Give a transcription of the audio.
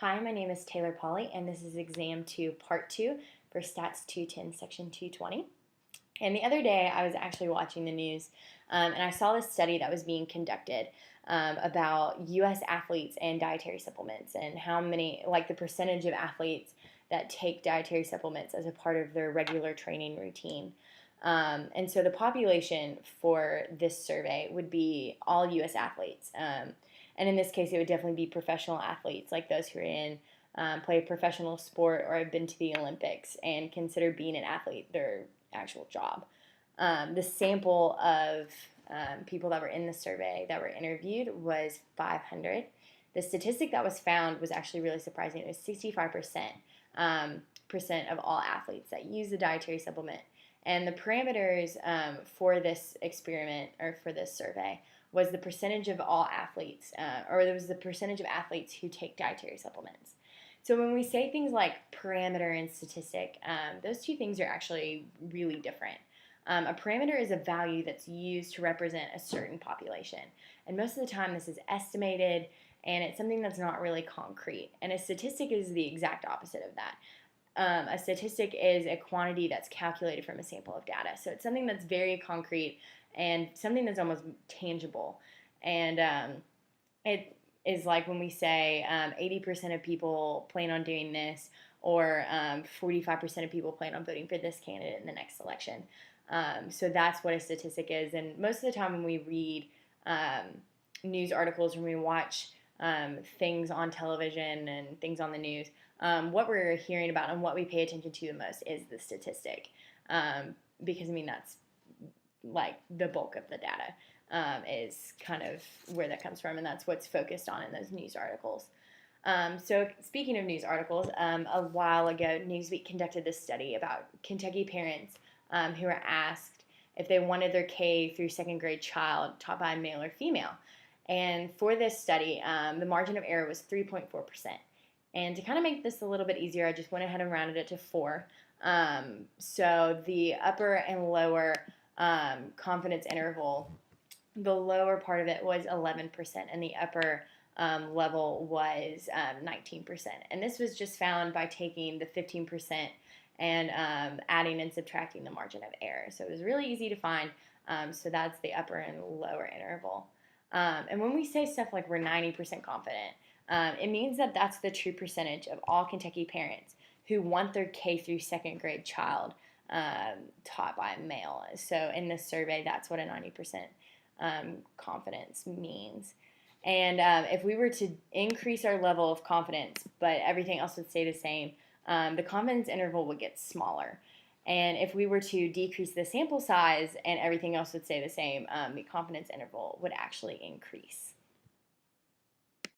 Hi, my name is Taylor Polly, and this is Exam 2, Part 2 for Stats 210, Section 220. And the other day, I was actually watching the news, and I saw this study that was being conducted about U.S. athletes and dietary supplements, and how many, like the percentage of athletes that take dietary supplements as a part of their regular training routine. And so the population for this survey would be all U.S. athletes. And in this case, it would definitely be professional athletes, like those who are in play a professional sport or have been to the Olympics and consider being an athlete their actual job. The sample of people that were in the survey that were interviewed was 500. The statistic that was found was actually really surprising. It was 65% of all athletes that use the dietary supplement. And the parameters for this experiment or for this survey was the percentage of all athletes, or there was the percentage of athletes who take dietary supplements. So when we say things like parameter and statistic, those two things are actually really different. A parameter is a value that's used to represent a certain population. And most of the time this is estimated, and it's something that's not really concrete. And a statistic is the exact opposite of that. A statistic is a quantity that's calculated from a sample of data. So it's something that's very concrete and something that's almost tangible. And it is like when we say 80% of people plan on doing this, or 45% of people plan on voting for this candidate in the next election. So that's what a statistic is. And most of the time when we read news articles, when we watch things on television and things on the news, what we're hearing about and what we pay attention to the most is the statistic, because I mean that's like the bulk of the data is kind of where that comes from, and that's what's focused on in those news articles. So speaking of news articles, a while ago Newsweek conducted this study about Kentucky parents who were asked if they wanted their K through second grade child taught by a male or female. And for this study, the margin of error was 3.4%. And to kind of make this a little bit easier, I just went ahead and rounded it to 4. So the upper and lower confidence interval, the lower part of it was 11%, and the upper level was 19%. And this was just found by taking the 15% and adding and subtracting the margin of error. So it was really easy to find. So that's the upper and lower interval. And when we say stuff like we're 90% confident, it means that that's the true percentage of all Kentucky parents who want their K through second grade child taught by a male. So in this survey, that's what a 90% confidence means. And if we were to increase our level of confidence, but everything else would stay the same, the confidence interval would get smaller. And if we were to decrease the sample size and everything else would stay the same, the confidence interval would actually increase.